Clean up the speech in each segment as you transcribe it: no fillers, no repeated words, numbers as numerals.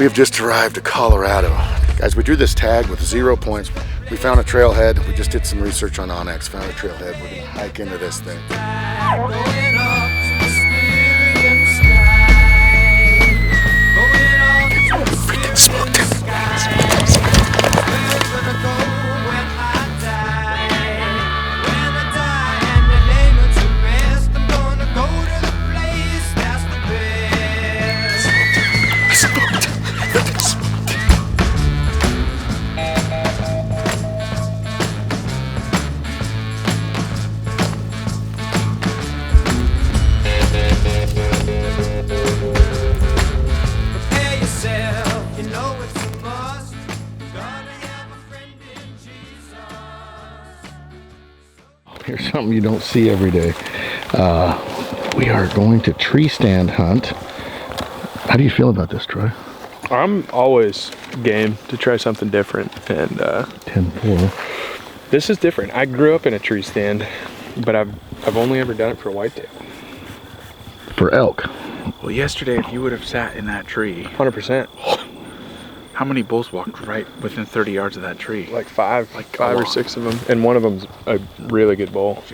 We have just arrived to Colorado. Guys, we drew this tag with 0 points. We found a trailhead. We just did some research on OnX, found a trailhead. We're gonna hike into this thing. Freaking smoked it. Here's something you don't see every day. We are going to tree stand hunt. How do you feel about this, Troy? I'm always game to try something different, and 10-4. This is different. I grew up in a tree stand, but I've only ever done it for whitetail. For elk. Well, yesterday, if you would have sat in that tree, 100%. how many bulls walked right within 30 yards of that tree? Like five or six of them, and one of them's a really good bull.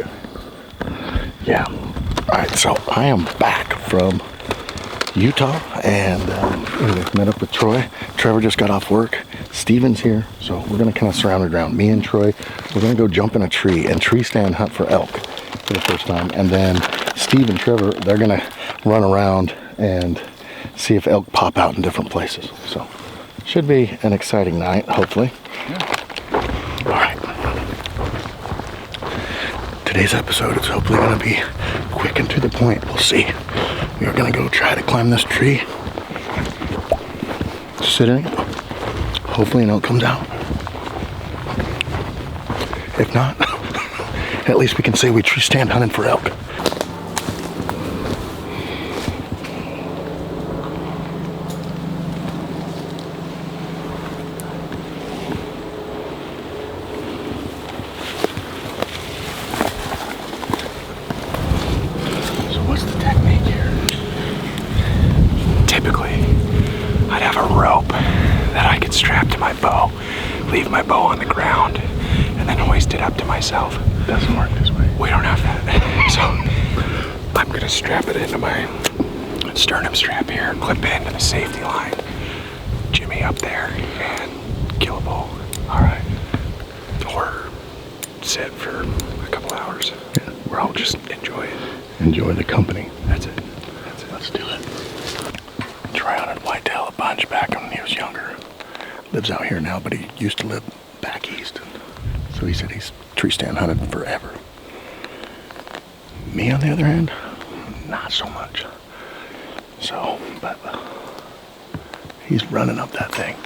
Yeah. All right, so I am back from Utah, and met up with Troy. Trevor just got off work. Steven's here, so we're gonna kind of surround it around. Me and Troy, we're gonna go jump in a tree and tree stand hunt for elk for the first time. And then Steve and Trevor, they're gonna run around and see if elk pop out in different places. So should be an exciting night, hopefully. Yeah. All right. Today's episode is hopefully gonna be quick and to the point. We'll see. We are gonna go try to climb this tree. Sit in it. Hopefully an elk comes out. If not, at least we can say we tree stand hunting for elk. So what's the technique here? Typically, I'd have a rope that I could strap to my bow, leave my bow on the ground, and then hoist it up to myself. Doesn't work this way. We don't have that. So I'm gonna strap it into my sternum strap here, clip into the safety line, jimmy up there, and kill a bull. All right. Or sit for a couple hours. Yeah. Where I'll just enjoy it. Enjoy the company. That's it. Let's do it. Troy hunted whitetail a bunch back when he was younger. Lives out here now, but he used to live back east. So he said he's tree stand hunted forever. Me, on the other hand, not so much. So, but he's running up that thing.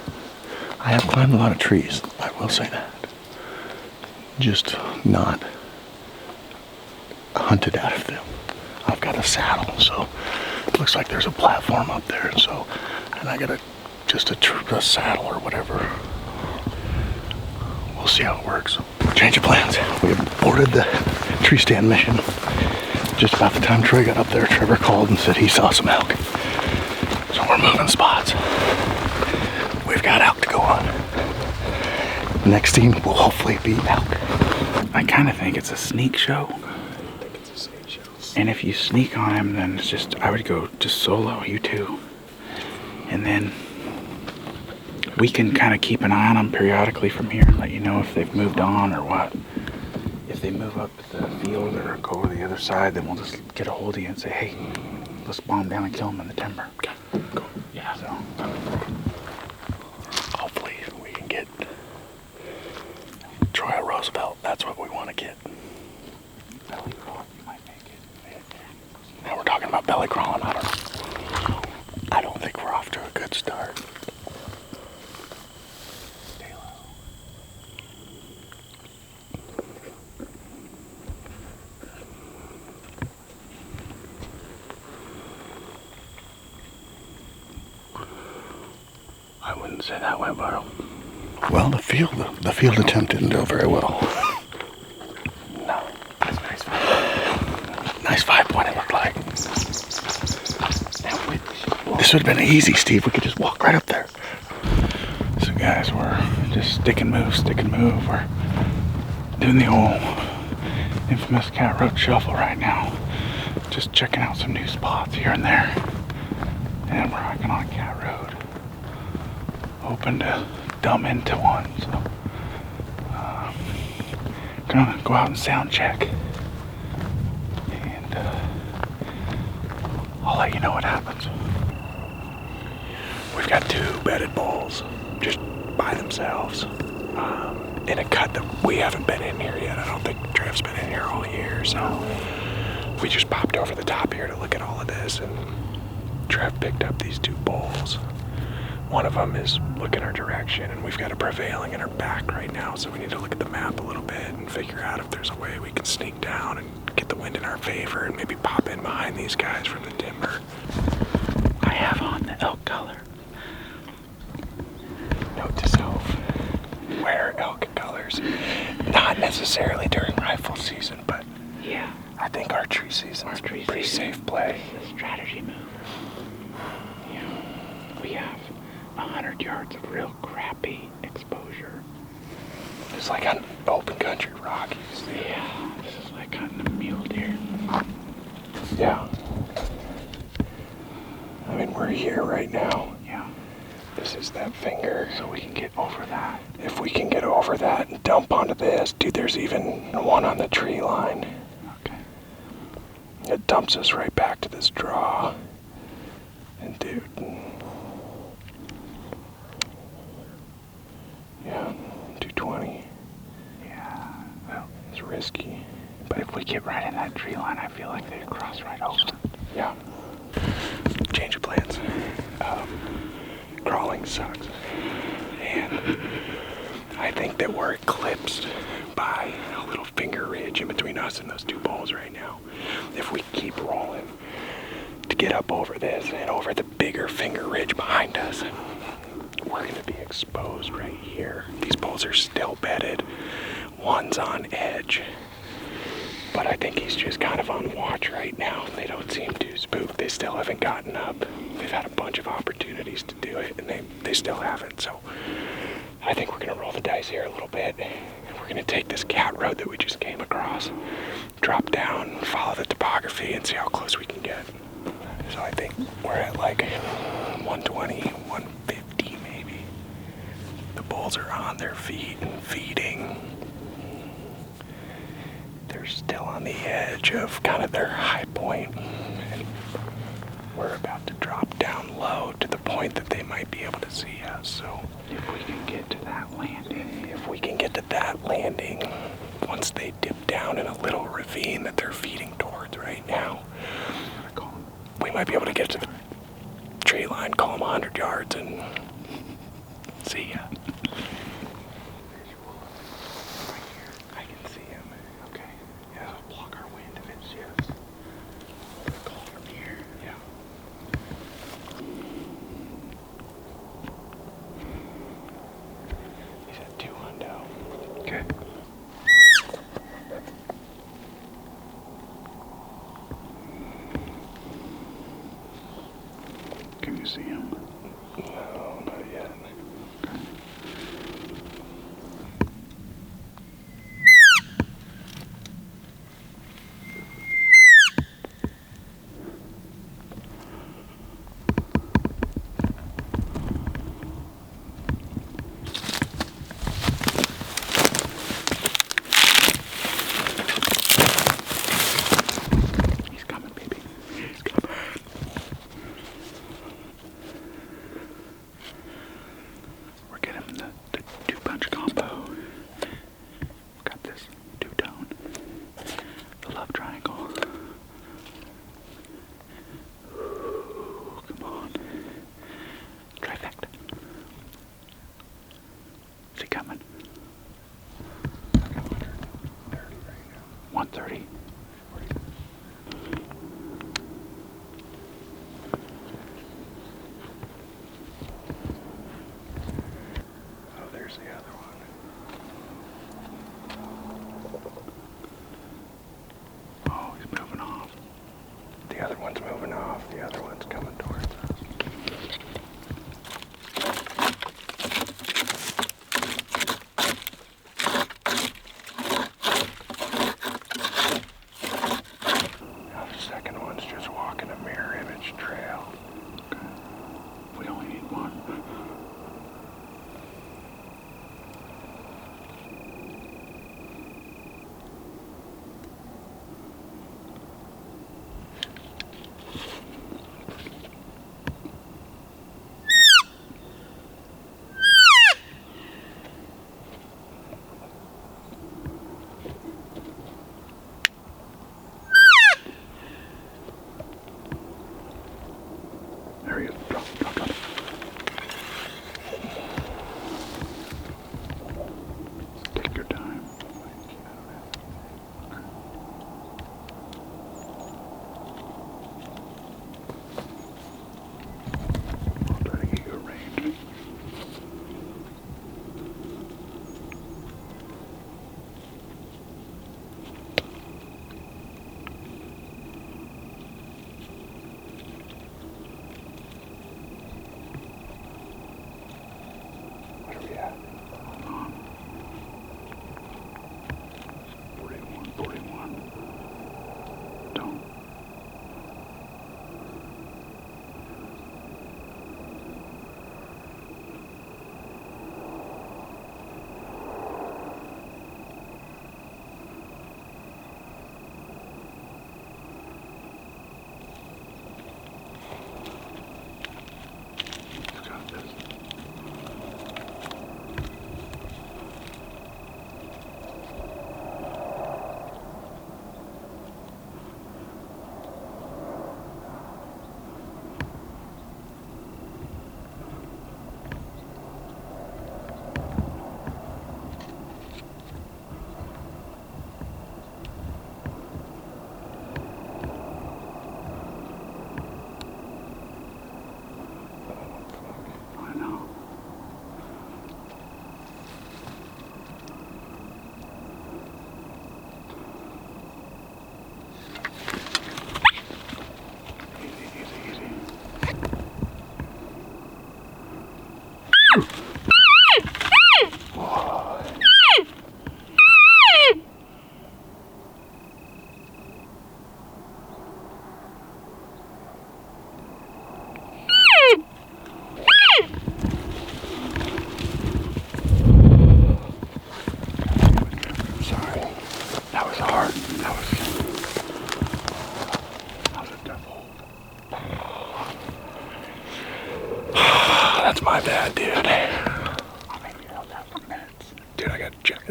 I have climbed a lot of trees, I will say that. Just not hunted out of them. I've got a saddle, so it looks like there's a platform up there. So, and I got just a saddle or whatever. We'll see how it works. Change of plans. We aborted the tree stand mission. Just about the time Troy got up there, Trevor called and said he saw some elk. So we're moving spots. We've got elk to go on. The next team will hopefully be elk. I kind of think it's a sneak show. And if you sneak on him, then it's just, I would go just solo, you two. And then we can kind of keep an eye on them periodically from here and let you know if they've moved on or what. If they move up the field or go over the other side, then we'll just get a hold of you and say, hey, let's bomb down and kill them in the timber. Okay, cool. Yeah, so. Hopefully we can get Troy or Roosevelt. That's what we want to get. Belly crawl, you might make it. Now we're talking about belly crawling. I don't know. I don't think we're off to a good start. Stay low. I wouldn't say that went well. Well, the field attempt didn't go very well. No. That's a nice fight. Nice 5 point it looked like. Now, This This would have been easy, Steve. We could just walk right up there. So guys, we're just stick and move. We're doing the old infamous cat road shuffle right now. Just checking out some new spots here and there. And we're hiking on a cat road. Hoping to dumb into one. So gonna go out and sound check. And I'll let you know what happens. We've got 2 bedded bulls just by themselves in a cut that we haven't been in here yet. I don't think Trev's been in here all year, so we just popped over the top here to look at all of this, and Trev picked up these 2 bulls. One of them is looking our direction, and we've got a prevailing in our back right now, so we need to look at the map a little bit and figure out if there's a way we can sneak down and get the wind in our favor and maybe pop in behind these guys from the timber. I have on the elk color. Note to self, wear elk colors. Not necessarily during rifle season, but Yeah, I think archery season is a pretty safe play. it's a strategy move. Yeah, we have 100 yards of real crappy exposure. It's like on open country Rockies. Yeah, this is like hunting a mule deer. Yeah. I mean, we're here right now. Yeah, This is that finger. so we can get over that. If we can get over that and dump onto this, dude, there's even one on the tree line. Okay. It dumps us right back to this draw. And dude, yeah, 220. Yeah, well, It's risky. but if we get right in that tree line, I feel like they'd cross right over. Yeah. Change of plans. Crawling sucks. And I think that we're eclipsed by a little finger ridge in between us and those 2 bulls right now. If we keep rolling to get up over this and over the bigger finger ridge behind us, we're going to be exposed right here. These bulls are still bedded. One's on edge. But I think he's just kind of on watch right now. They don't seem too spooked. They still haven't gotten up. They've had a bunch of opportunities to do it, and they still haven't. So I think we're going to roll the dice here a little bit. And we're going to take this cat road that we just came across, drop down, follow the topography, and see how close we can get. So I think we're at like 120, 150 maybe. The bulls are on their feet and feeding. They're still on the edge of kind of their high point, and we're about to drop down low to the point that they might be able to see us. So If we can get to that landing. if we can get to that landing, once they dip down in a little ravine that they're feeding towards right now, we might be able to get to the tree line, call them 100 yards, and see ya. I can see him. Okay. Yeah. Block our wind if it shifts. Call from here. Yeah. He's at 2 hundo. Okay. Can you see him? No, not yet. He's coming, baby. He's coming. We're getting the 2-punch combo. Got this 2-tone. The love triangle. Ooh, come on. Trifecta. Is he coming? 130. Oh, there's the other one. Oh, he's moving off. The other one's moving off. The other one's coming towards us.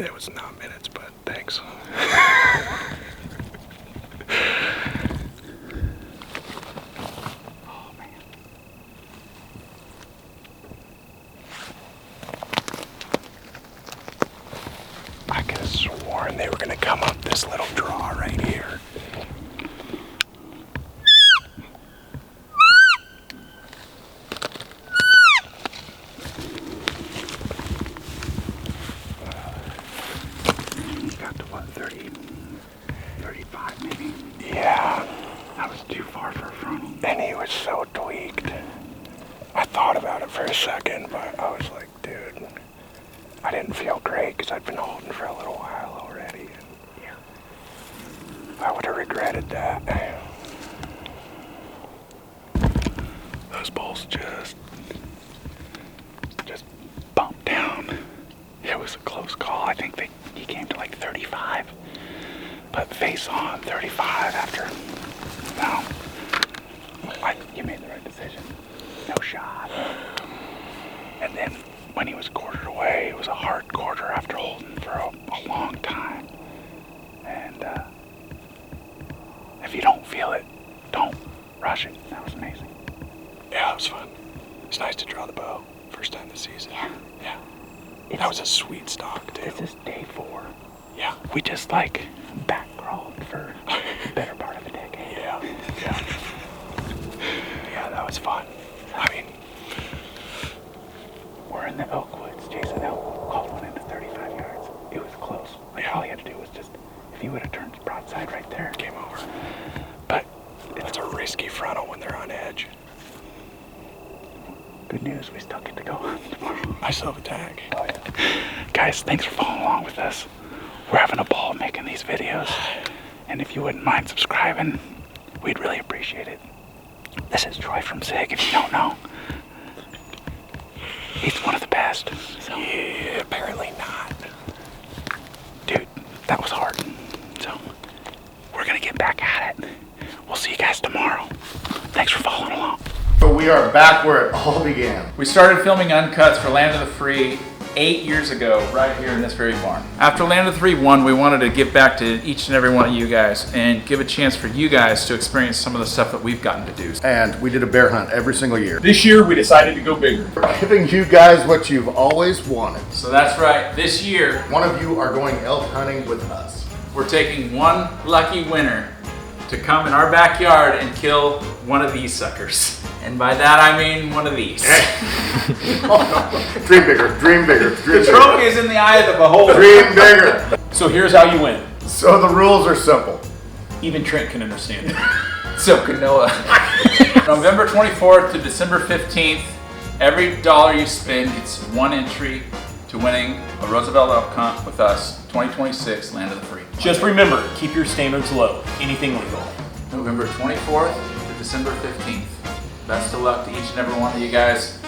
It was not minutes, but thanks. I could have sworn they were gonna come up this little draw right here. Got to what, 30, 35 maybe? Yeah, That was too far for a frontal. and he was so tweaked. I thought about it for a second, but I was like, dude, I didn't feel great because I'd been holding for a little while already. And Yeah. I would have regretted that. Those balls just bumped down. It was a close call. I think he came to like 35, but face on 35 after. No, you made the right decision. No shot. And then when he was quartered away, it was a hard quarter after holding for a long time. And if you don't feel it, don't rush it. That was amazing. Yeah, it was fun. It's nice to draw the bow. First time this season. Yeah. That was a sweet stock, too. This is day 4. Yeah. We just like back crawled for the better part of a decade. Yeah. Yeah. Yeah, that was fun. I mean, We're in the oak woods chasing elk, called one into 35 yards. It was close. Like all you had to do was just, if you would have turned broadside right there. game over. But It's a risky frontal when they're on edge. good news, we still get to go hunt tomorrow. I still have a tag. Oh, yeah. Guys, thanks for following along with us. We're having a ball making these videos. And if you wouldn't mind subscribing, we'd really appreciate it. This is Troy from Sig, if you don't know. He's one of the best. So, Yeah, apparently not. dude, that was hard. So, we're gonna get back at it. We'll see you guys tomorrow. Thanks for following along. So we are back where it all began. We started filming uncuts for Land of the Free 8 years ago, right here in this very barn. After Land of the Free won, we wanted to give back to each and every one of you guys and give a chance for you guys to experience some of the stuff that we've gotten to do. And we did a bear hunt every single year. This year, we decided to go bigger. We're giving you guys what you've always wanted. So that's right. This year, One of you are going elk hunting with us. we're taking one lucky winner to come in our backyard and kill one of these suckers. And by that, I mean one of these. Dream bigger, dream bigger, dream The trophy is in the eye of the beholder. Dream bigger. So here's how you win. So the rules are simple. Even Trent can understand it. So can Noah. November 24th to December 15th, every dollar you spend gets one entry to winning a Roosevelt Elk Hunt with us, 2026 Land of the Free. Just remember, keep your standards low. Anything legal. November 24th to December 15th. Best of luck to each and every one of you guys.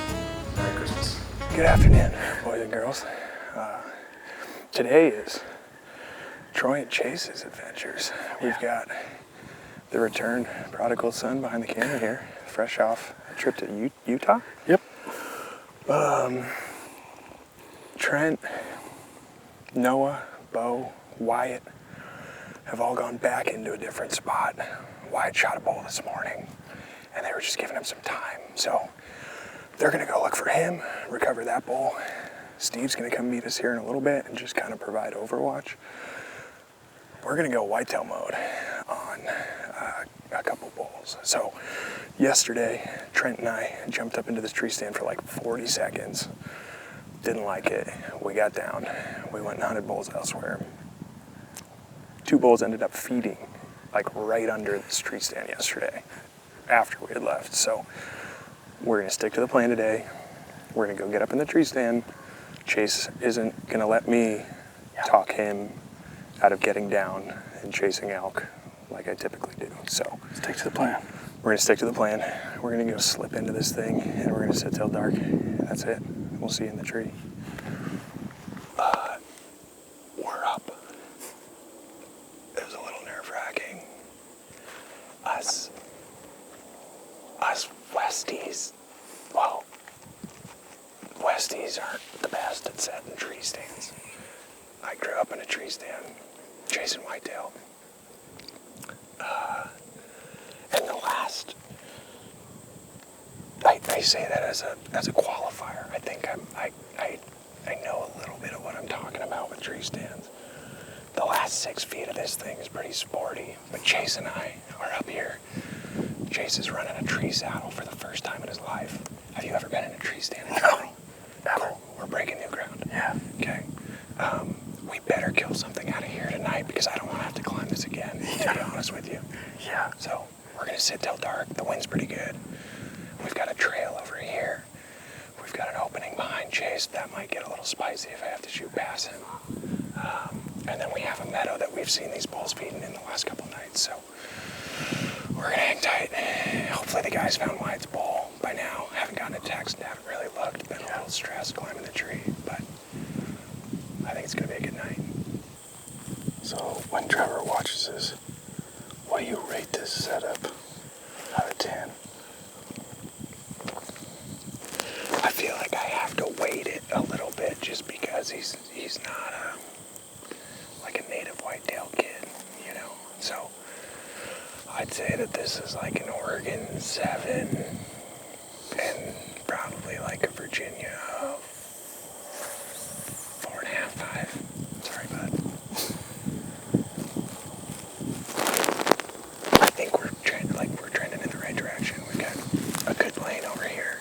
Merry Christmas. Good afternoon, boys and girls. Today is Troy and Chase's adventures. We've got the return prodigal son behind the camera here, fresh off a trip to Utah. Yep. Trent, Noah, Bo, Wyatt have all gone back into a different spot. Wyatt shot a bull this morning, and they were just giving him some time. So they're gonna go look for him, recover that bull. Steve's gonna come meet us here in a little bit and just kind of provide overwatch. We're gonna go whitetail mode on a couple bulls. So yesterday, Trent and I jumped up into this tree stand for like 40 seconds. Didn't like it. We got down. We went and hunted bulls elsewhere. 2 bulls ended up feeding like right under this tree stand yesterday after we had left. So we're gonna stick to the plan today. We're gonna go get up in the tree stand. Chase isn't gonna let me talk him out of getting down and chasing elk like I typically do. So Stick to the plan. we're gonna stick to the plan. We're gonna go slip into this thing and we're gonna sit till dark. That's it. We'll see you in the tree. We're up. It was a little nerve-wracking. Us Westies, well, Westies aren't the best at setting tree stands. I I grew up in a tree stand chasing whitetail. And the last, I say that as a qualifier. I think I know a little bit of what I'm talking about with tree stands. The last 6 feet of this thing is pretty sporty, but Chase and I are up here. Chase is running a tree saddle for the first time in his life. Have you ever been in a tree stand? No. Cool. We're breaking new ground. Yeah. Okay. We better kill something out of here tonight because I don't want to have to climb this again, to be honest with you. Yeah. So we're going to sit till dark. The wind's pretty good. We've got a trail over here. We've got an opening behind Chase. That might get a little spicy if I have to shoot past him. And then we have a meadow that we've seen these bulls feeding in the last couple nights. So we're going to hang tight. Hopefully the guys found Wyatt's bull by now. Haven't gotten a text, haven't really looked. Been a little stressed climbing the tree, but I think it's going to be a good night. So when Trevor watches this, what do you rate this setup out of 10? I feel like I have to weight it a little bit just because he's not like a native whitetail kid, you know. So I'd say that this is like an Oregon 7 and probably like a Virginia 4.5, 5. Sorry, bud. I think we're trending in the right direction. We've got a good lane over here.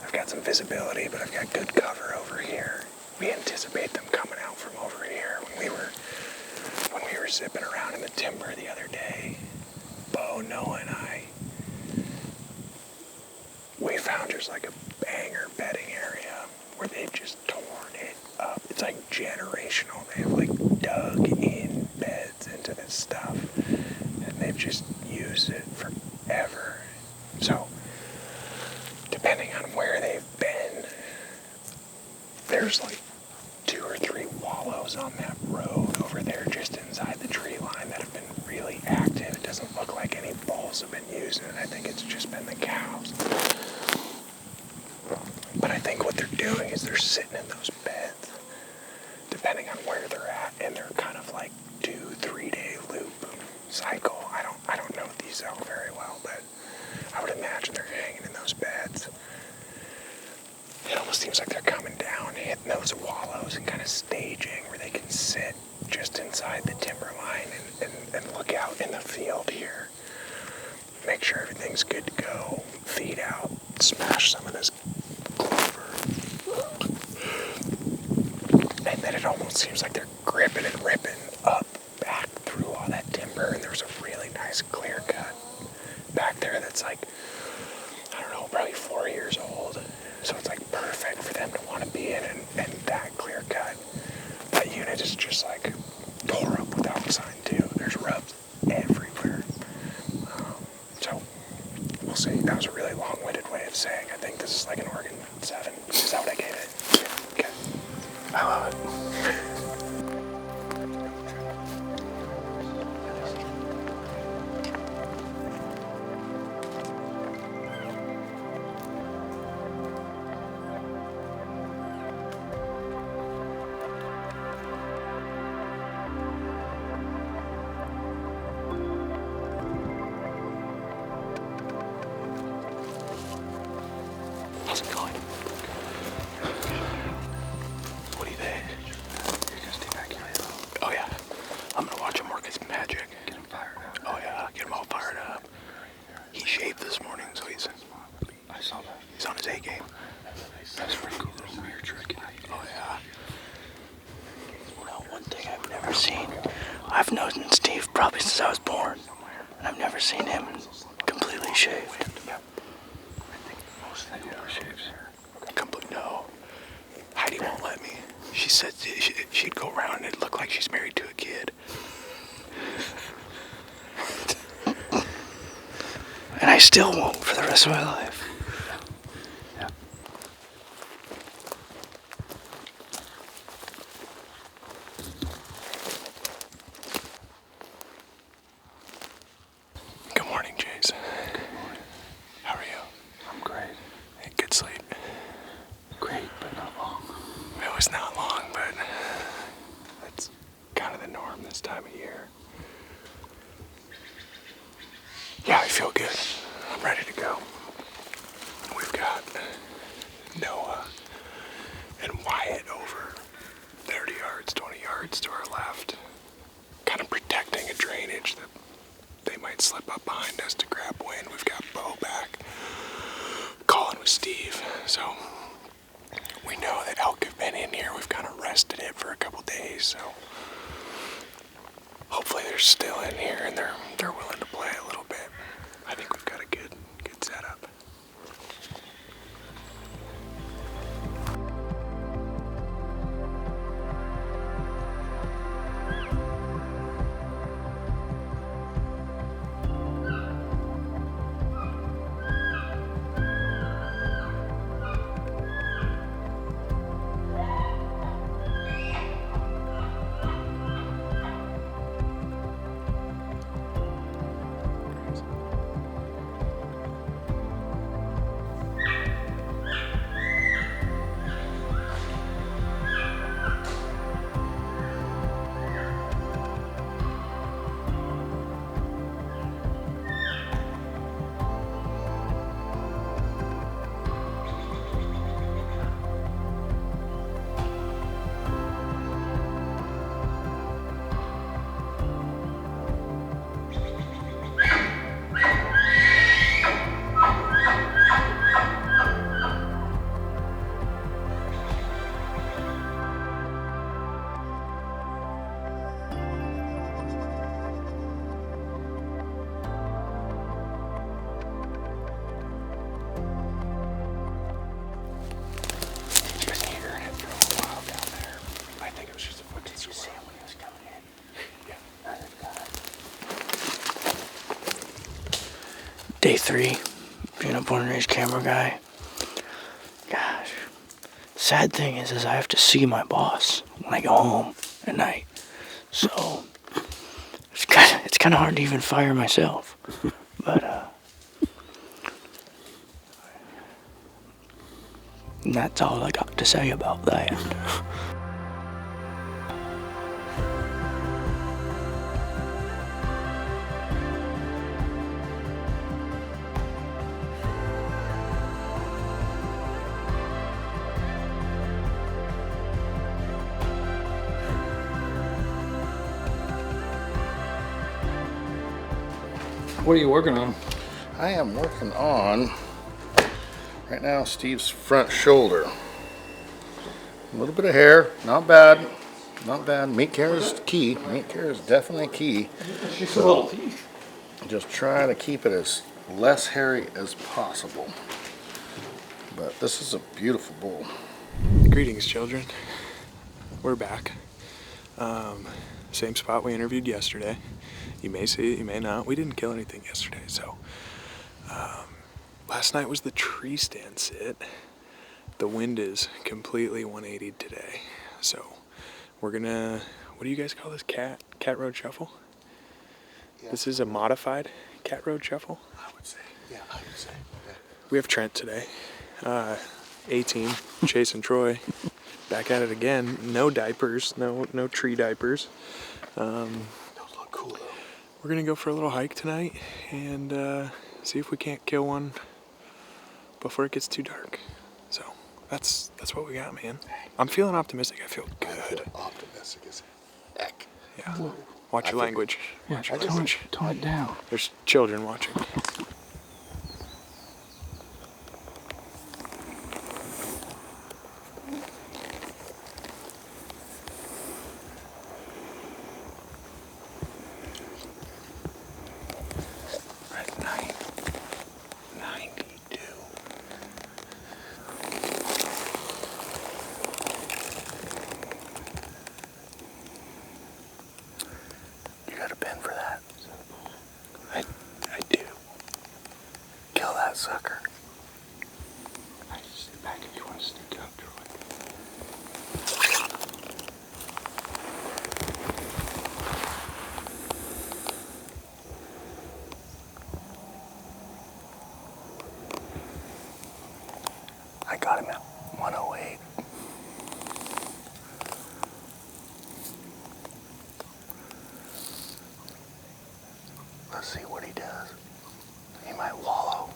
I've got some visibility, but I've got good cover over here. We anticipate them coming out from over here. When we were zipping around in the timber the other day, Bo, Noah, and I, we found just like a banger bedding area where they've just torn it up. It's like generational. They have like dug in beds into this stuff, and they've just used it forever. So depending on where they've been, there's like 2 or 3 wallows on that road over there just inside the tree line that have been really active. It doesn't look like any bulls have been using it. I think it's just been the cows. But I think what they're doing is they're sitting in those beds, depending on where they're at, and they're kind of like 2-3 day loop cycle. I don't know these out very well, but I would imagine they're hanging in those beds. It almost seems like they're coming down, hitting those wallows and kind of staging where they can sit just inside the timber line and look out in the field here. Make sure everything's good to go. Feed out, smash some of this clover. And then it almost seems like they're gripping and ripping up back through all that timber, and there's a really nice clear cut back there that's like, I don't know, probably 4 years old. So it's like perfect for them to want to be in, and that clear cut. That unit is just like tore up without sign too. There's rubs everywhere. So we'll see. That was a really long-winded way of saying I think this is like an Oregon 7. Is that what I gave it? Okay. I love it. How's it going? What do you think? You're gonna stay back here. Oh yeah. I'm gonna watch him work his magic. Get him fired up. Oh yeah, get him all fired up. He shaved this morning, so I saw that. He's on his A game. That's pretty cool little mirror trick. Oh yeah. Well, one thing I've never seen. I've known Steve probably since I was born, and I've never seen him completely shaved. No. Heidi won't let me. She said she'd go around and it looked like she's married to a kid. And I still won't for the rest of my life. Yeah. Good morning, Jason. Good morning. How are you? I'm great. Hey, good sleep. Great, but not long. It was not long, but feel good. I'm ready to go. We've got Noah and Wyatt over 30 yards, 20 yards to our left, kind of protecting a drainage that they might slip up behind us to grab wind. We've got Bo back, calling with Steve. So we know that elk have been in here. We've kind of rested it for a couple days, so hopefully they're still in here and they're willing to play a little bit. I think we've got a good setup. Day 3, being a born and raised camera guy. Gosh, sad thing is I have to see my boss when I go home at night. So it's kind of hard to even fire myself. But that's all I got to say about that. What are you working on? I am working on, right now, Steve's front shoulder. A little bit of hair, not bad, not bad. Meat care is key. Meat care is definitely key. So, just trying to keep it as less hairy as possible. But this is a beautiful bull. Greetings, children. We're back. Same spot we interviewed yesterday. You may see it, you may not. We didn't kill anything yesterday, so. Last night was the tree stand sit. The wind is completely 180 today. So we're gonna, what do you guys call this? Cat road shuffle? Yeah. This is a modified cat road shuffle? I would say, yeah, I would say. Yeah. We have Trent today. A-team, Chase and Troy. Back at it again. No diapers, no tree diapers. Those look cool though. We're gonna go for a little hike tonight and see if we can't kill one before it gets too dark. So that's what we got, man. I'm feeling optimistic. I feel good. I feel optimistic as heck. Yeah. Watch your language. Watch your language. Tone it down. There's children watching. Sucker. I just sit back if you want to sneak up, Troy. I got him at 108. Let's see what he does. might wallow.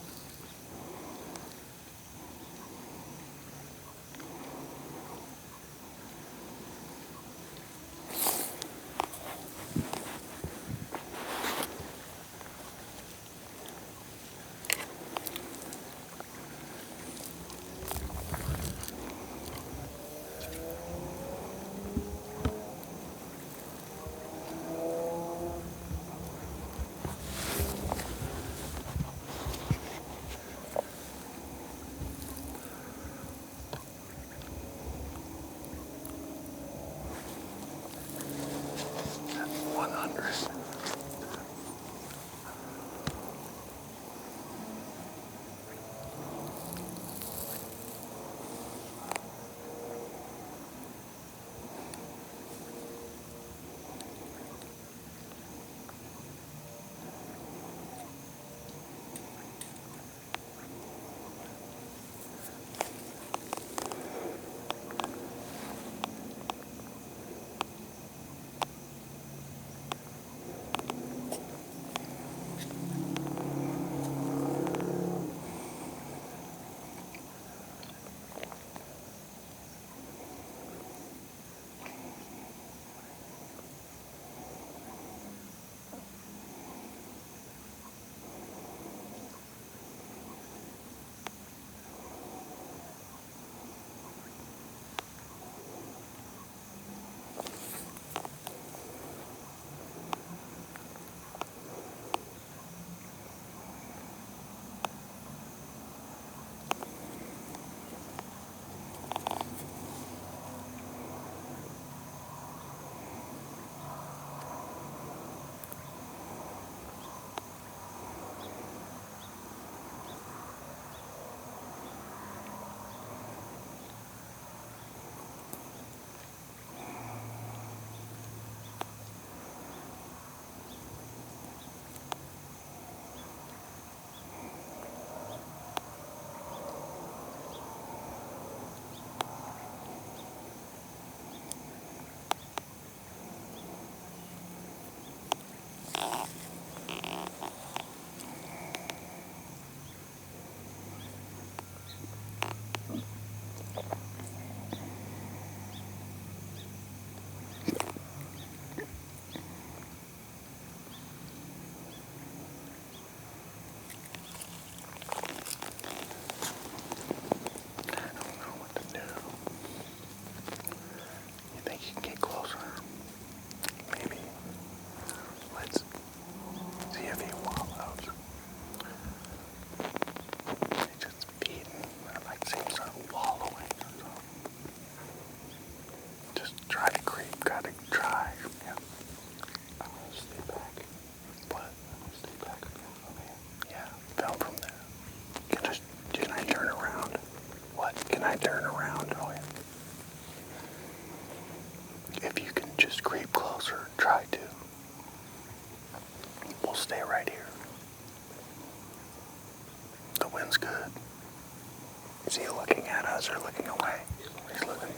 Is he looking at us or looking away?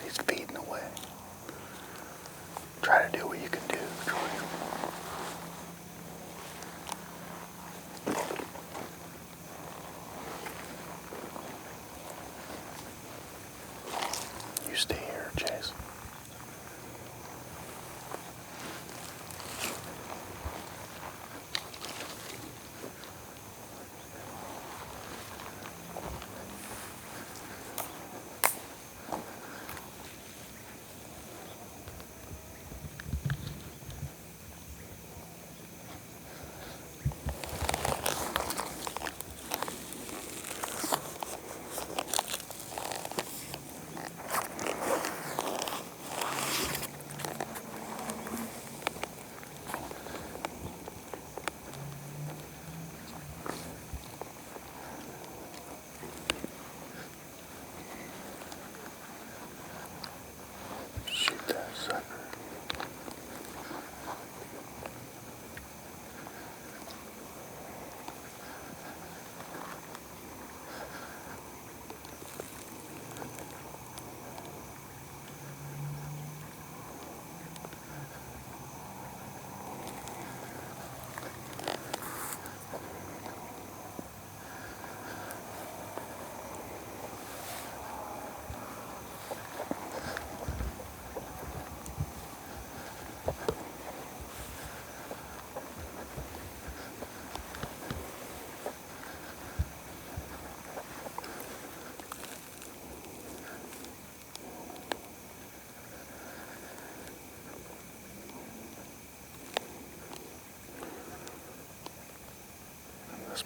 He's feeding away. Try to do what you can do, Troy. You stay here, Chase.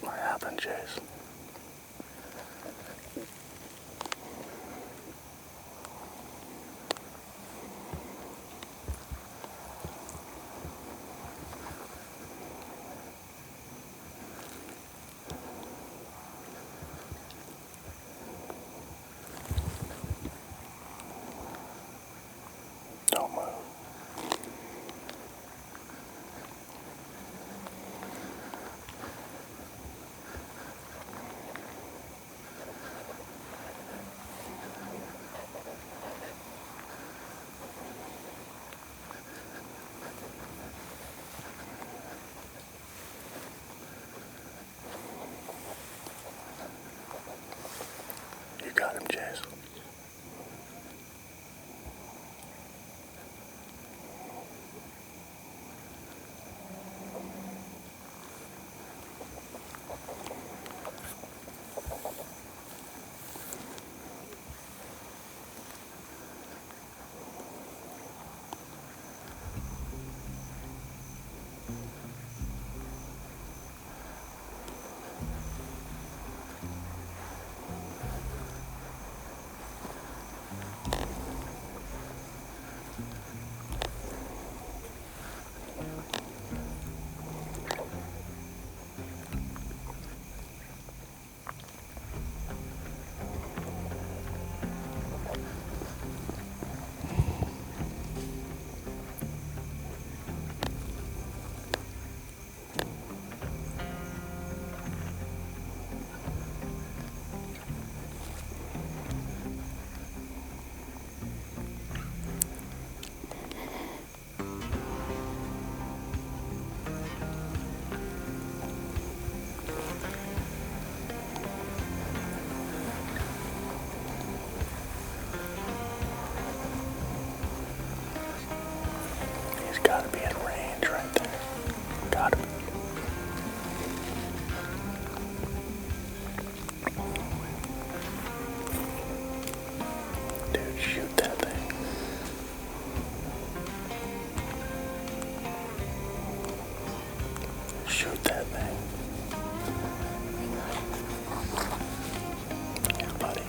This might happen, Chase. Don't move. You got him, Chase. He's got to be in range right there. Got to be. Dude, shoot that thing. Shoot that thing. Yeah, buddy.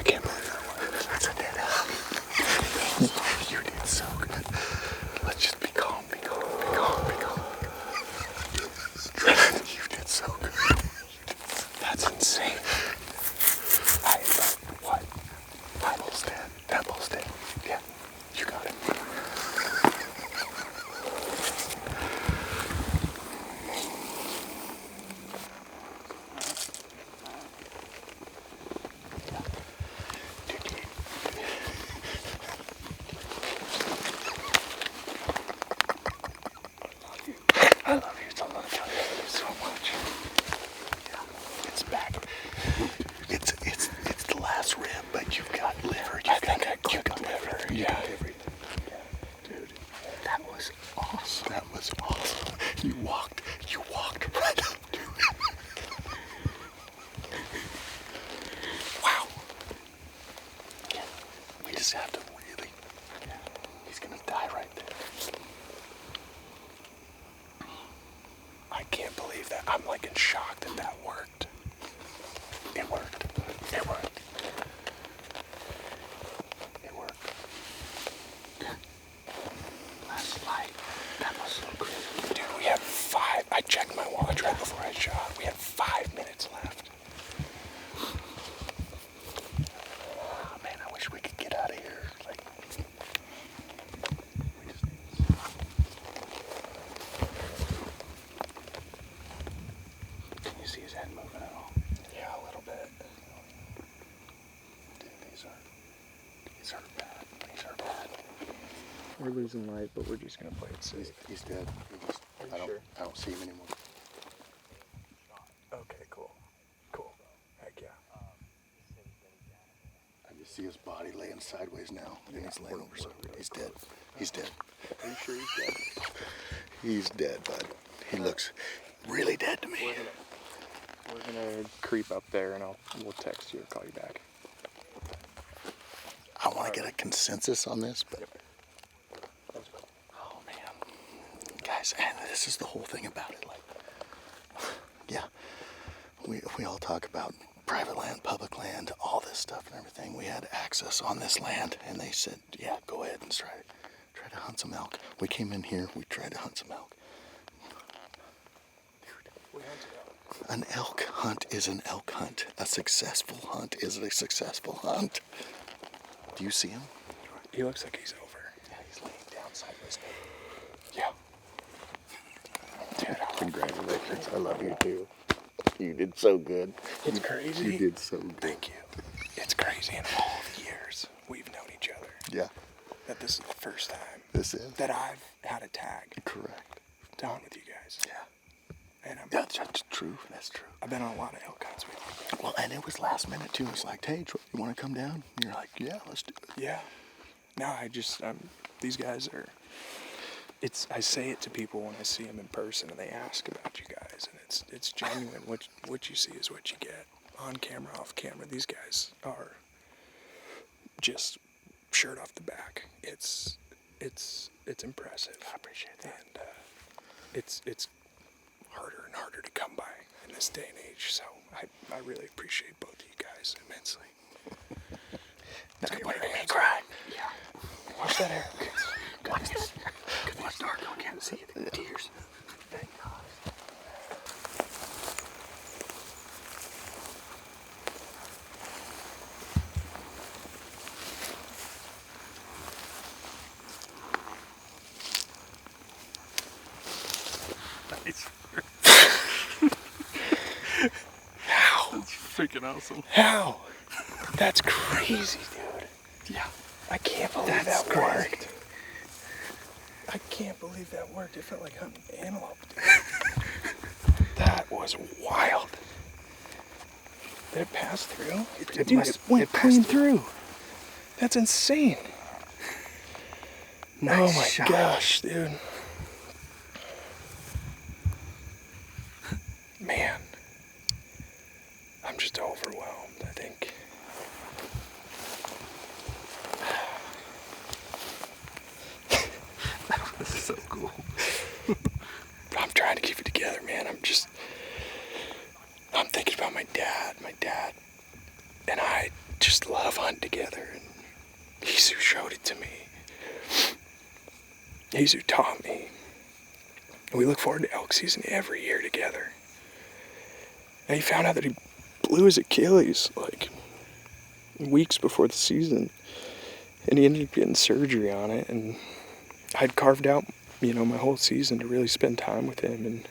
can't believe that worked. That's a dead hug. You did so good. Let's just be calm, be calm, be calm, be calm. You did so good. That's insane. What? That bull's dead. That bull's dead. Yeah, you got it. I love you so much. I love you so much. Yeah, it's back. It's the last rib, but you've got liver. I think I got liver. Yeah. Everything. Yeah. Dude, that was awesome. That was awesome. You walked right up to it. Wow. Yeah. We just have to really. Yeah. He's gonna die right there. I can't believe that. I'm like in shock that that worked. It worked. It worked. It worked. Last light. That was so crazy. Dude, we have 5. I checked my watch right before I shot. We have 5 minutes left. Oh, man, I wish we could get out of here. Like, we just. Can you see his head moving at all? Yeah, a little bit. Dude, these are bad. These are bad. We're losing light, but we're just gonna play it safe. He's dead. I don't see him anymore. Okay, cool. Cool. Heck yeah. I just see his body laying sideways now, and he's laying over something. He's dead. He's dead. Are you sure he's dead? He's dead, bud. He looks really dead to me. We're gonna creep up there, and we'll text you or call you back. I want to get a consensus on this, but oh man, guys, and this is the whole thing about it. Like, yeah, we all talk about private land, public land, all this stuff and everything. We had access on this land, and they said, yeah, go ahead and try to hunt some elk. We came in here, we tried to hunt some elk. An elk hunt is an elk hunt. A successful hunt is a successful hunt. Do you see him? He looks like he's over. Yeah, he's laying down sideways. Yeah. Dude, congratulations. I love you too. You did so good. It's crazy. You did so good. Thank you. It's crazy in all the years we've known each other Yeah, that this is the first time this is. that I've had a tag Correct. to hunt with you guys. Yeah. And That's true. That's true. I've been on a lot of elk hunts with you. Well, and it was last minute too. It's like, hey, Troy, you want to come down? And you're like, yeah, let's do it. Yeah. No, these guys are, I say it to people when I see them in person and they ask about you guys, and it's genuine. What you see is what you get. On camera, off camera, these guys are just shirt off the back. It's impressive. I appreciate that. And it's harder and harder to come by in this day and age. So I really appreciate both of you guys immensely. Now Good you're way making to me answer. cry. Yeah. Watch that hair. Watch that. It's dark. I can't see the tears. Thank God. Freaking awesome. How? That's crazy, dude. Yeah. I can't believe that worked. I can't believe that worked. It felt like hunting antelope, dude. That was wild. Did it pass through? It went passed clean through. That's insane. Nice oh my shot. gosh, dude. Man. I'm just overwhelmed, I think. This is so cool. I'm trying to keep it together, man. I'm thinking about my dad. My dad and I just love hunt together. And he's who showed it to me. He's who taught me. And we look forward to elk season every year together. And he found out that he blew his Achilles like weeks before the season. And he ended up getting surgery on it. And I'd carved out, my whole season to really spend time with him. And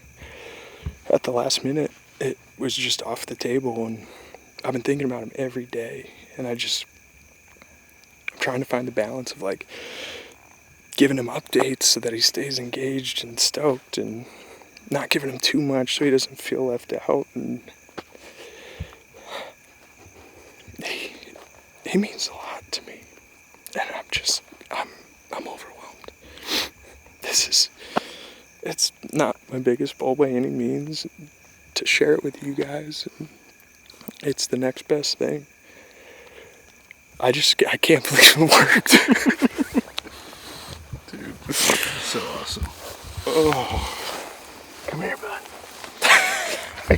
at the last minute, it was just off the table. And I've been thinking about him every day. And I'm trying to find the balance of like giving him updates so that he stays engaged and stoked, and not giving him too much so he doesn't feel left out. And he means a lot to me, and I'm overwhelmed. It's not my biggest bull by any means. To share it with you guys, and it's the next best thing. I can't believe it worked. So awesome. Oh, Come here, bud.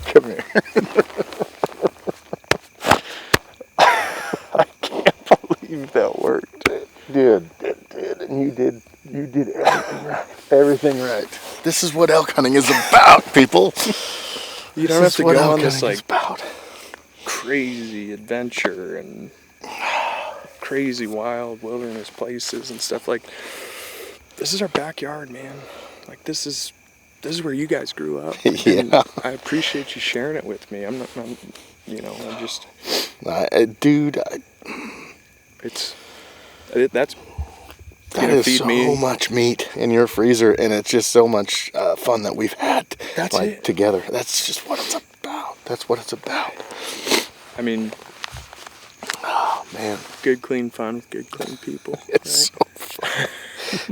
Come here. I can't believe that worked. Did. And you did everything right. Everything right. This is what elk hunting is about, people. You don't have to go on this like about. crazy adventure and crazy wild wilderness places and stuff. Like, this is our backyard, man. Like, this is where you guys grew up. Yeah. And I appreciate you sharing it with me. I'm just. Dude, That's that is feed so me. much meat in your freezer, and it's just so much fun that we've had together. That's just what it's about. That's what it's about. I mean, Oh, man. good, clean fun with good, clean people. It's so fun.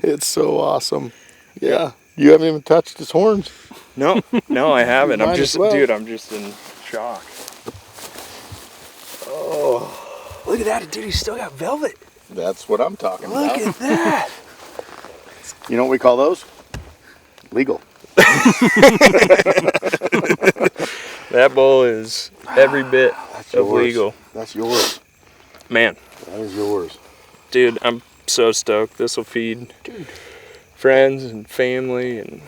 It's so awesome. Yeah. You haven't even touched his horns. No, I haven't. Might as well. I'm just in shock. Oh, Look at that, dude. He's still got velvet. that's what I'm talking Look about. at that. You know what we call those? Legal. That bull is every bit That's of yours. legal. That's yours. Man, That is yours. dude, I'm so stoked. This will feed friends and family, and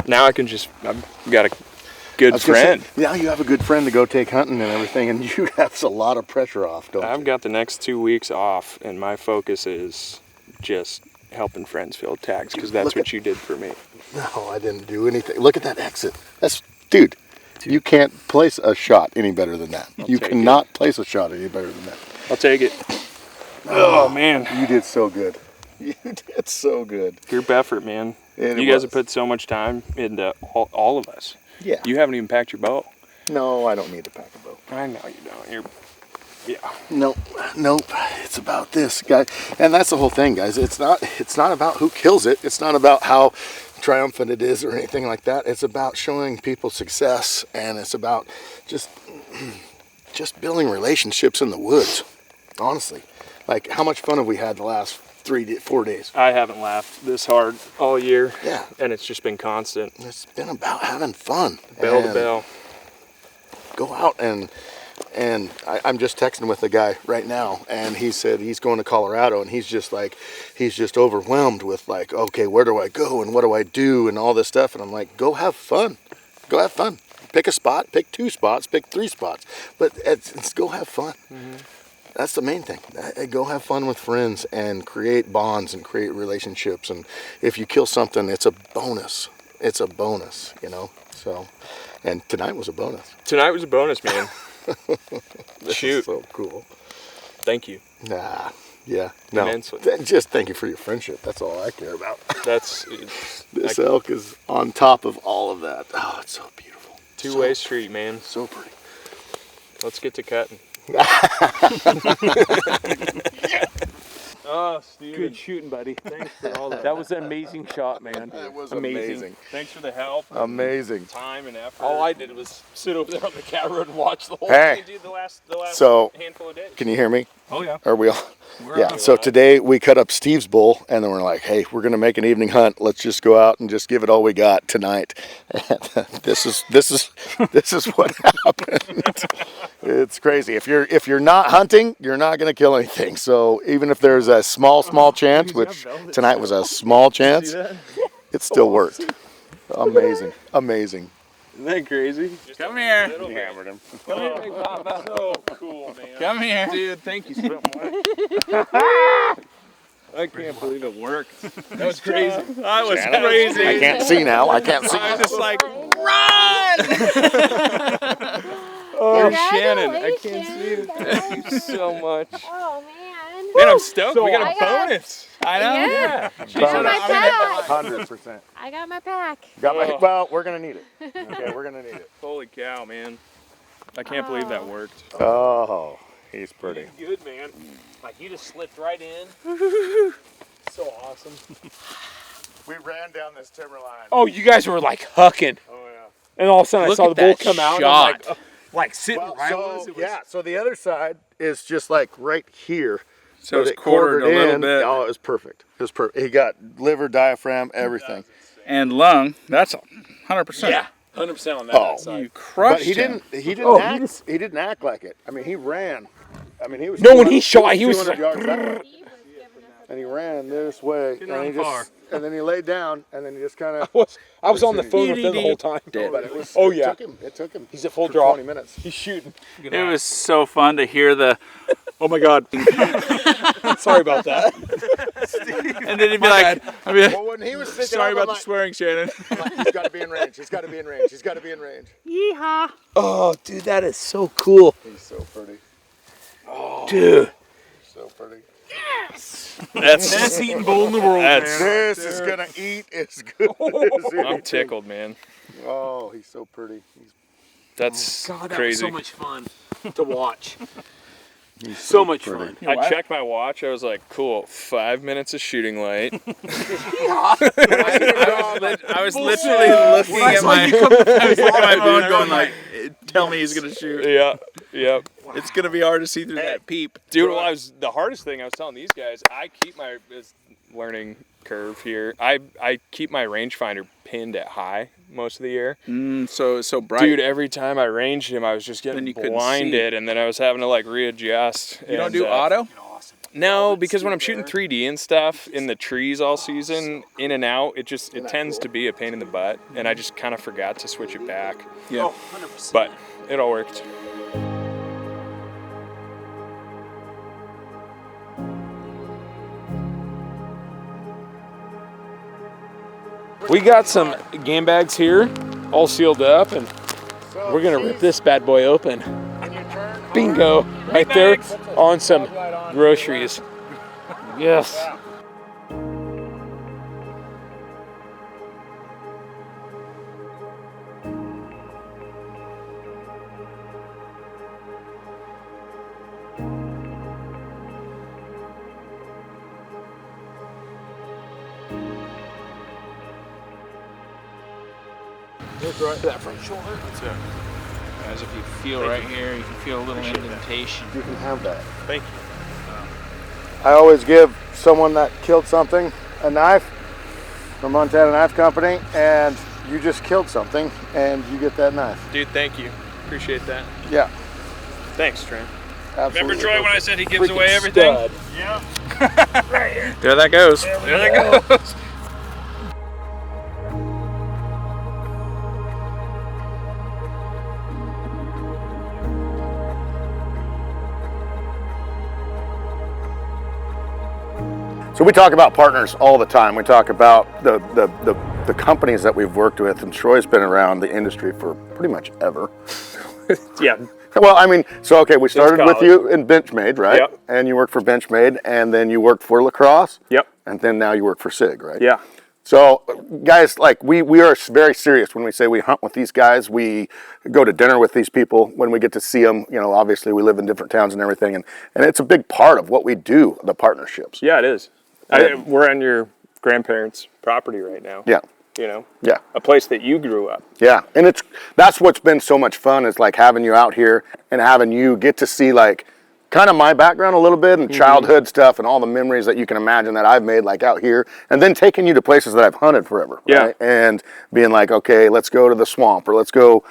now I've got a good friend. Now you have a good friend to go take hunting and everything, and you have a lot of pressure off, don't I've you? got the next 2 weeks off, and my focus is just helping friends field tags, because that's what you did for me. No, I didn't do anything. Look at that exit. Dude, you can't place a shot any better than that. You take cannot place a shot any better than that. I'll take it. Oh, man. You did so good. You did so good. Group effort, man. And You it guys was. have put so much time into all of us. Yeah. You haven't even packed your bow. No, I don't need to pack a bow. I know you don't. Yeah. Nope. It's about this, guy. And that's the whole thing, guys. It's not about who kills it. It's not about how triumphant it is or anything like that. It's about showing people success, and it's about just building relationships in the woods. Honestly, like, how much fun have we had the last 4 days? I haven't laughed this hard all year. Yeah. And it's just been constant. It's been about having fun. Bell to And bell. Go out and I'm just texting with a guy right now, and he said he's going to Colorado, and he's just overwhelmed with, like, okay, where do I go and what do I do and all this stuff. And I'm like, go have fun. Pick a spot, pick 2 spots, pick 3 spots, but it's go have fun. Mm-hmm. That's the main thing. Go have fun with friends and create bonds and create relationships. And if you kill something, it's a bonus. It's a bonus, So, and tonight was a bonus. Tonight was a bonus, man. Shoot. So cool. Thank you. Nah, yeah, no. Immensely. Just thank you for your friendship. That's all I care about. This I- elk is on top of all of that. Oh, it's so beautiful. two-way street, man. So pretty. Let's get to cutting. Oh, Steven. Good shooting, buddy. Thanks for all that. That was an amazing shot, man. It was Amazing. amazing. Thanks for the help. Amazing. Time and effort. All I did was sit over there on the cat road and watch the whole Hey. thing, dude, the last So, handful of days. Can you hear me? Oh yeah. Are we all? Yeah. So today we cut up Steve's bull, and then we're like, hey, we're gonna make an evening hunt. Let's just go out and just give it all we got tonight. And this is what happened. It's crazy. If you're not hunting, you're not gonna kill anything. So even if there's a small chance, which tonight was a small chance, it still worked. Amazing. Isn't that crazy? Come here. You hammered him. So cool, man. Come here. Dude, thank you so much. I can't believe it worked. That was crazy. That was crazy. I can't see now. I can't see. I was just like, run! Oh, Shannon, I can't see it. Thank you so much. Oh, man. Man, I'm stoked. We got a I got- bonus. I know. Yeah. She got showed my up. pack. 100%. I got my pack. Well, we're gonna need it. Okay, we're gonna need it. Holy cow, man. I can't believe that worked. Oh, he's pretty. Good, man. Like you just slipped right in. So awesome. We ran down this timberline. Oh, you guys were like hucking. Oh yeah. And all of a sudden I Look saw the at bull that come out. And shot. I'm like sitting right So where it was. yeah, so the other side is just like right here. So it's it quartered a little in. bit. Oh, it was perfect. It was perfect. He got liver, diaphragm, everything. And lung, that's 100%. Yeah, 100% on that Oh. side. You crushed But he him. didn't act like it. I mean, he ran. I mean, he was. No, when he shot, he was 200 like, yards back, and he ran this way, and then he laid down, and then he just kind of. I was on the phone with him the whole time. But it was. Oh, it yeah. took him. He's at full for draw. 20 minutes. He's shooting. It was so fun to hear the, Oh my God. Sorry about that. and then he'd be like, I'd be like, Well, when he was thinking, sorry I'm about the like, swearing, Shannon. I'm like, he's got to be in range. He's got to be in range. He's got to be in range. Oh, dude, that is so cool. He's so pretty. Dude. So pretty. That's Best eating bull in the world, man. This is gonna eat as good as I'm anything. tickled, man. Oh, he's so pretty. That's God, that crazy. was so much fun to watch. He's So much pretty. fun. I checked my watch. I was like, cool, 5 minutes of shooting light. I was literally looking at my phone going like, tell me he's going to shoot. Yep. It's going to be hard to see through that peep. Dude, well, the hardest thing I was telling these guys, I keep my learning curve here. I keep my rangefinder pinned at high most of the year. So bright. Dude, every time I ranged him, I was just Then getting you couldn't blinded, and then I was having to like readjust. You don't do auto? No, because when I'm shooting 3D and stuff in the trees all season, in and out, it tends to be a pain in the butt, and I just kind of forgot to switch it back. Yeah. But it all worked. We got some game bags here, all sealed up, and we're gonna rip this bad boy open. Bingo, right there on some groceries. Yes. Right to that front shoulder. That's it. Guys, if you feel right here, you can feel a little indentation. You can have that. Thank you. I always give someone that killed something a knife from Montana Knife Company, and you just killed something, and you get that knife. Dude, thank you. Appreciate that. Yeah, Thanks, Trent. absolutely. Remember, Troy, when I said he gives away everything? Stud. There that goes. There that goes. So we talk about partners all the time. We talk about the companies that we've worked with, and Troy's been around the industry for pretty much ever. Yeah. Well, I mean, so okay, we started with college. you in Benchmade, right? Yep. And you worked for Benchmade, and then you worked for LaCrosse. Yep. And then now you work for SIG, right? Yeah. So, guys, like we are very serious when we say we hunt with these guys. We go to dinner with these people when we get to see them. You know, obviously we live in different towns and everything, and it's a big part of what we do, the partnerships. Yeah, it is. We're on your grandparents' property right now. Yeah. You know, Yeah. a place that you grew up. Yeah, and that's what's been so much fun is like having you out here and having you get to see like kind of my background a little bit and childhood stuff and all the memories that you can imagine that I've made like out here, and then taking you to places that I've hunted forever, right? And being like, okay, let's go to the swamp, or let's go,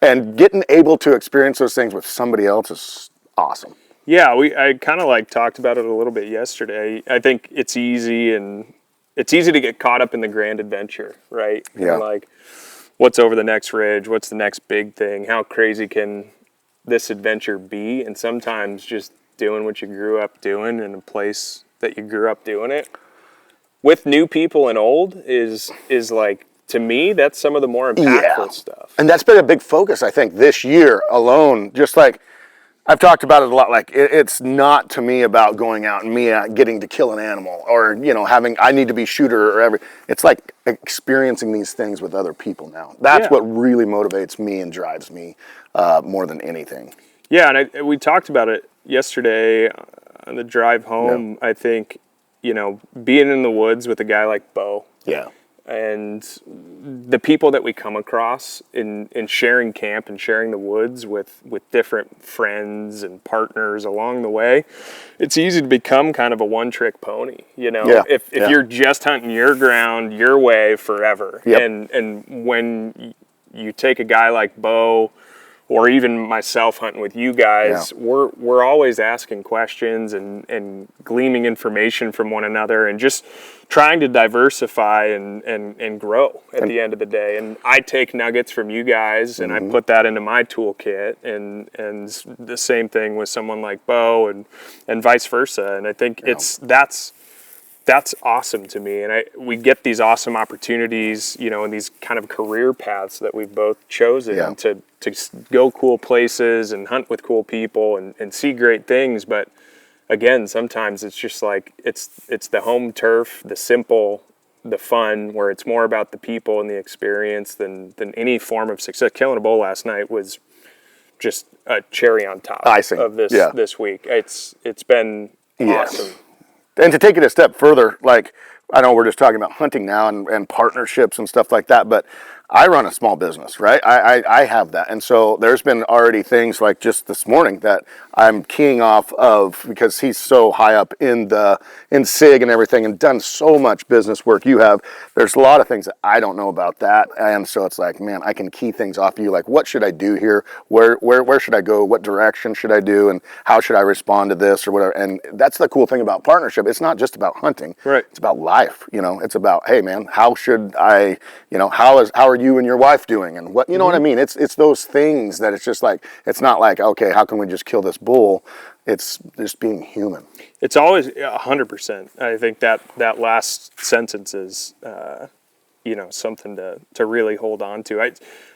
and getting able to experience those things with somebody else is awesome. Yeah, I kind of like talked about it a little bit yesterday. I think it's easy to get caught up in the grand adventure, right? Yeah. And like, what's over the next ridge? What's the next big thing? How crazy can this adventure be? And sometimes just doing what you grew up doing in a place that you grew up doing it with new people and old is like, to me, that's some of the more impactful stuff. And that's been a big focus, I think, this year alone. Just like I've talked about it a lot, like it's not to me about going out and me getting to kill an animal, or, you know, I need to be shooter or it's like experiencing these things with other people now. That's what really motivates me and drives me more than anything. Yeah, and we talked about it yesterday on the drive home. I think, you know, being in the woods with a guy like Bo. Yeah. And the people that we come across in sharing camp and sharing the woods with different friends and partners along the way, it's easy to become kind of a one-trick pony, you know? If you're just hunting your ground your way forever. And when you take a guy like Bo, or even myself hunting with you guys, we're always asking questions and gleaming information from one another, and just trying to diversify and grow at the end of the day. And I take nuggets from you guys and I put that into my toolkit, and the same thing with someone like Bo, and vice versa. And I think that's awesome to me. And we get these awesome opportunities, you know, in these kind of career paths that we've both chosen to go cool places and hunt with cool people and see great things. But again, sometimes it's just like, it's the home turf, the simple, the fun, where it's more about the people and the experience than any form of success. Killing a bull last night was just a cherry on top of this week. It's been awesome. And to take it a step further, like, I know we're just talking about hunting now and partnerships and stuff like that, but I run a small business, right? I have that. And so there's been already things like just this morning that I'm keying off of, because he's so high up in SIG and everything, and done so much business work you have. There's a lot of things that I don't know about that. And so it's like, man, I can key things off of you. Like, what should I do here? Where should I go? What direction should I do? And how should I respond to this or whatever? And that's the cool thing about partnership. It's not just about hunting. Right. It's about life. You know, it's about, hey man, how should I, you know, how are you and your wife doing? And what, you know what I mean? It's those things that it's just like, it's not like, okay, how can we just kill this bull? It's just being human. It's always 100%. I think that last sentence is, you know, something to really hold on to.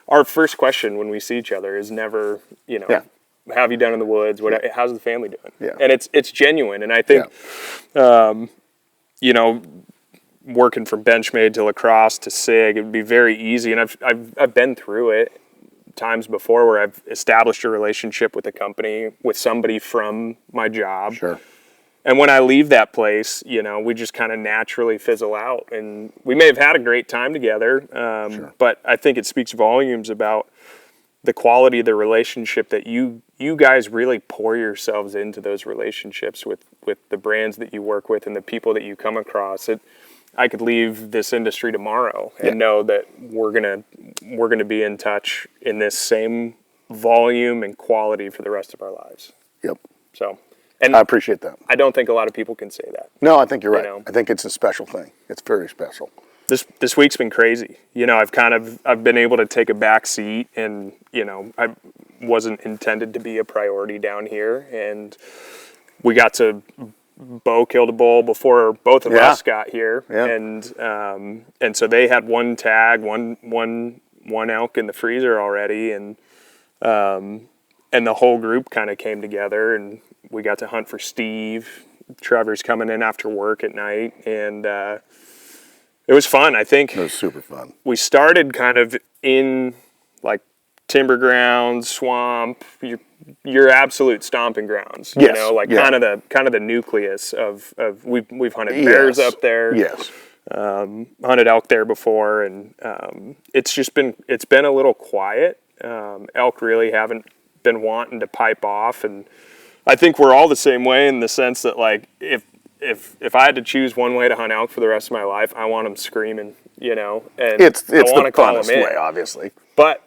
Our first question when we see each other is never, you know, how have you done in the woods? How's the family doing? Yeah. And it's genuine. And I think, you know, working from Benchmade to LaCrosse to SIG, it would be very easy. And I've been through it times before where I've established a relationship with a company, with somebody from my job. Sure. And when I leave that place, you know, we just kind of naturally fizzle out. And we may have had a great time together, but I think it speaks volumes about the quality of the relationship that you guys really pour yourselves into those relationships with the brands that you work with and the people that you come across. I could leave this industry tomorrow and know that we're gonna be in touch in this same volume and quality for the rest of our lives. Yep. So, and I appreciate that. I don't think a lot of people can say that. No, I think you're right. You know? I think it's a special thing. It's very special. This week's been crazy. You know, I've been able to take a back seat, and you know, I wasn't intended to be a priority down here, and we got to. Bo killed a bull before both of us got here, and so they had one tag, one elk in the freezer already, and the whole group kind of came together, and we got to hunt for Steve. Trevor's coming in after work at night, and it was fun. I think it was super fun. We started kind of in like timber grounds, swamp, your absolute stomping grounds. You know, like kind of the nucleus of we've hunted bears up there. Yes. Hunted elk there before, and it's been a little quiet. Elk really haven't been wanting to pipe off, and I think we're all the same way in the sense that, like, if I had to choose one way to hunt elk for the rest of my life, I want them screaming, you know, and It's I want the to call funnest them in. way, obviously. But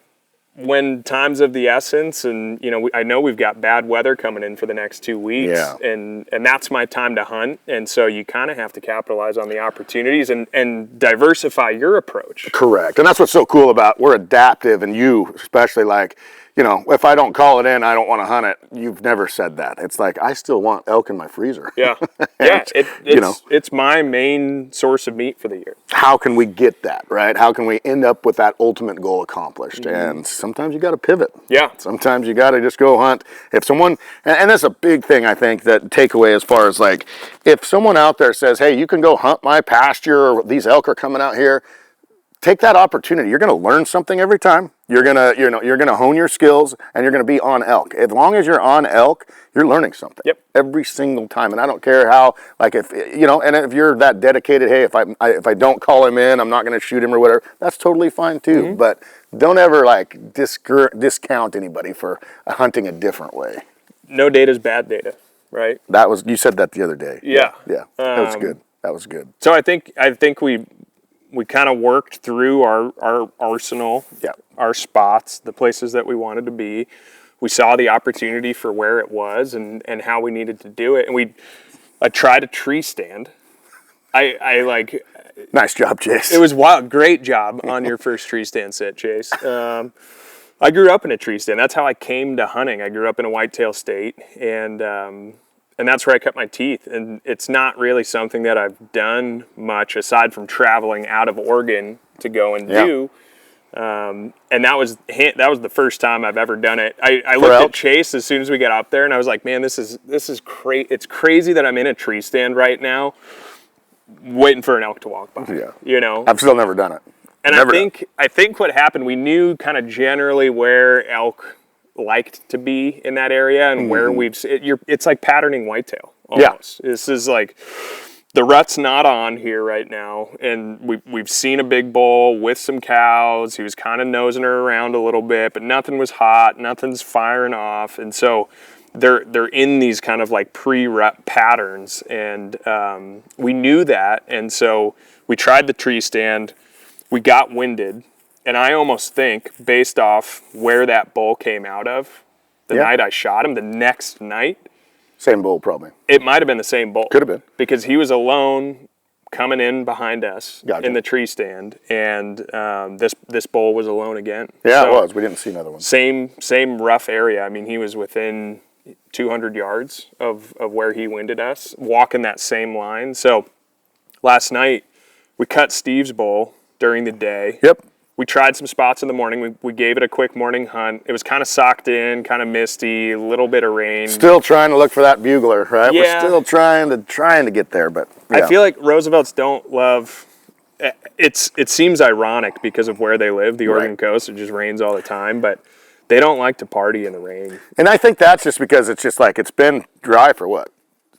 when time's of the essence, and you know, I know we've got bad weather coming in for the next 2 weeks, Yeah. and that's my time to hunt, and so you kind of have to capitalize on the opportunities and diversify your approach. Correct. And that's what's so cool about we're adaptive, and you especially, like, you know, if I don't call it in, I don't want to hunt it. You've never said that. It's like, I still want elk in my freezer. Yeah. And, you know, It's my main source of meat for the year. how can we get that, right? How can we end up with that ultimate goal accomplished? And sometimes you got to pivot. Yeah. Sometimes you got to just go hunt. If someone, and that's a big thing, I think, that takeaway as far as, like, if someone out there says, hey, you can go hunt my pasture, or these elk are coming out here, take that opportunity. You're going to learn something every time. You're going to hone your skills, and you're going to be on elk. As long as you're on elk, you're learning something. Yep. Every single time. And I don't care how, like, if, you know, and if you're that dedicated, hey, if I don't call him in, I'm not going to shoot him or whatever, that's totally fine too. But don't ever, like, discount anybody for hunting a different way. No data's bad data, right? You said that the other day. Yeah. Yeah. That was good. That was good. So I think we kind of worked through our arsenal, Yeah. our spots, the places that we wanted to be. We saw the opportunity for where it was and how we needed to do it. And I tried a tree stand. I like. Nice job, Chase. It was wild. Great job on your first tree stand set, Chase. I grew up in a tree stand. That's how I came to hunting. I grew up in a whitetail state, and that's where I cut my teeth. And it's not really something that I've done much aside from traveling out of Oregon to go and do. And that was the first time I've ever done it. I looked at Chase as soon as we got up there, and I was like, man, this is crazy. It's crazy that I'm in a tree stand right now, waiting for an elk to walk by. Yeah. You know, I've still never done it. and I think what happened, we knew kind of generally where elk liked to be in that area, and where it's like patterning whitetail almost. Yeah. This is like, the rut's not on here right now, and we've seen a big bull with some cows. He was kind of nosing her around a little bit, but nothing was hot, nothing's firing off, and so they're in these kind of like pre-rut patterns, and we knew that, and so we tried the tree stand. We got winded, and I almost think, based off where that bull came out of the night I shot him, the next night, same bull, probably. it might have been the same bull. Could have been. Because he was alone coming in behind us Gotcha. in the tree stand, and this bull was alone again. Yeah, So, it was. We didn't see another one. Same rough area. I mean, he was within 200 yards of where he winded us, walking that same line. So last night, we cut Steve's bull during the day. Yep. We tried some spots in the morning. We gave it a quick morning hunt. It was kind of socked in, kind of misty, a little bit of rain. Still trying to look for that bugler, right? Yeah. We're still trying to get there, but yeah. I feel like Roosevelts don't love. It seems ironic because of where they live, the Oregon coast. It just rains all the time, but they don't like to party in the rain. And I think that's just because it's just like, it's been dry for what,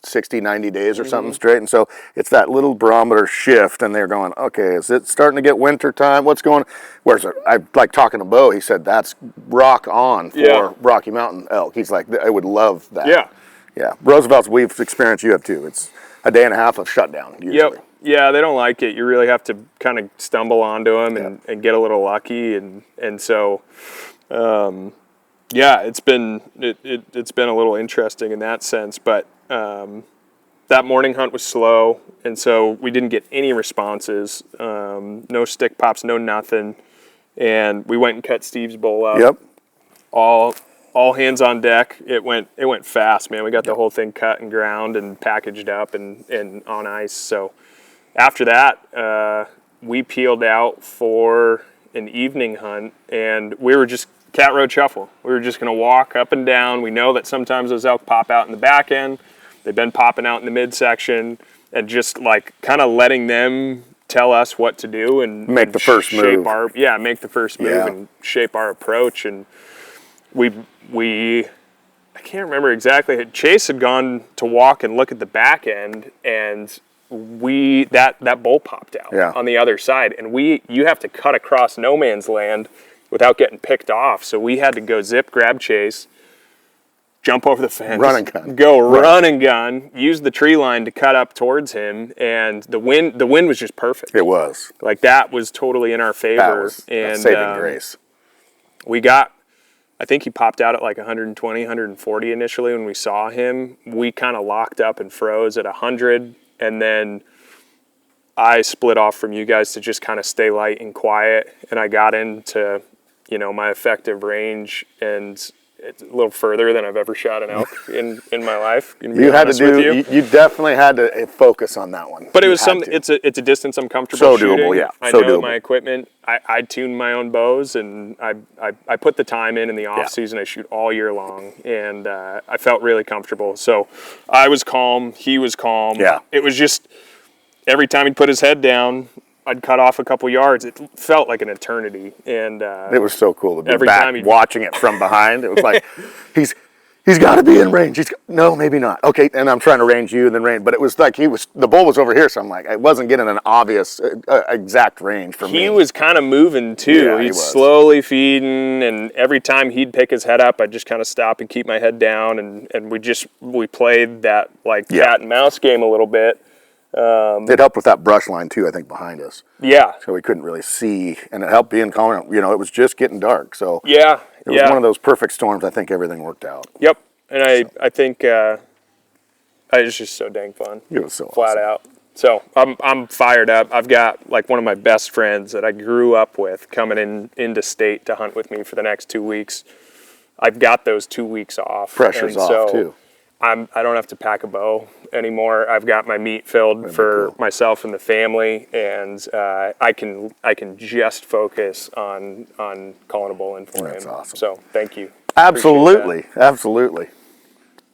60, 90 days or something straight. And so it's that little barometer shift, and they're going, okay, is it starting to get winter time? What's going on? Where's it? I like talking to Bo. He said that's rock on for Rocky Mountain elk. He's like, I would love that. Yeah. Yeah. Roosevelt's, we've experienced, you have too. It's a day and a half of shutdown usually. Yep. Yeah, they don't like it. You really have to kind of stumble onto them and get a little lucky, and so, it's been it's been a little interesting in that sense. But that morning hunt was slow, and so we didn't get any responses. No stick pops, no nothing, and we went and cut Steve's bull up. Yep. All hands on deck. It went fast, man. We got the whole thing cut and ground and packaged up and on ice. So after that, we peeled out for an evening hunt, and we were just cat road shuffle. We were just going to walk up and down. We know that sometimes those elk pop out in the back end. They've been popping out in the midsection, and just like kind of letting them tell us what to do and make the first move. Make the first move and shape our approach. And we I can't remember exactly. Chase had gone to walk and look at the back end, and that bull popped out on the other side, and you have to cut across no man's land without getting picked off. So we had to go zip, grab Chase, jump over the fence, Run and gun. go run and gun, use the tree line to cut up towards him, and the wind was just perfect. It was. Like, that was totally in our favor. That was and saving grace. I think he popped out at like 120, 140 initially when we saw him. We kind of locked up and froze at 100, and then I split off from you guys to just kind of stay light and quiet, and I got into, my effective range, and it's a little further than I've ever shot an elk in my life. You had to do. You definitely had to focus on that one. But it was it's a distance I'm comfortable so shooting. doable, yeah. I so know doable. my equipment. I tune my own bows, and I put the time in the off season. I shoot all year long, and I felt really comfortable. So I was calm. He was calm. Yeah. It was just every time he'd put his head down, I'd cut off a couple yards. It felt like an eternity, and it was so cool to be every back time watching it from behind. It was like he's got to be in range. No, maybe not. Okay, and I'm trying to range you and then range, but it was like the bull was over here, so I'm like, I wasn't getting an obvious exact range for me. He was kind of moving too. Yeah, He'd slowly feeding, and every time he'd pick his head up, I'd just kind of stop and keep my head down, and we played that cat and mouse game a little bit. It helped with that brush line too, I think, behind us. Yeah. So we couldn't really see, and it helped being calm. It was just getting dark, so yeah, it was one of those perfect storms. I think everything worked out. Yep, and I think it was just so dang fun. It was so flat out. So I'm fired up. I've got one of my best friends that I grew up with coming into state to hunt with me for the next 2 weeks. I've got those 2 weeks off. Pressure's off too. I don't have to pack a bow anymore. I've got my meat filled for myself and the family, and I can just focus on calling a bull in for him. That's awesome. So thank you. Absolutely.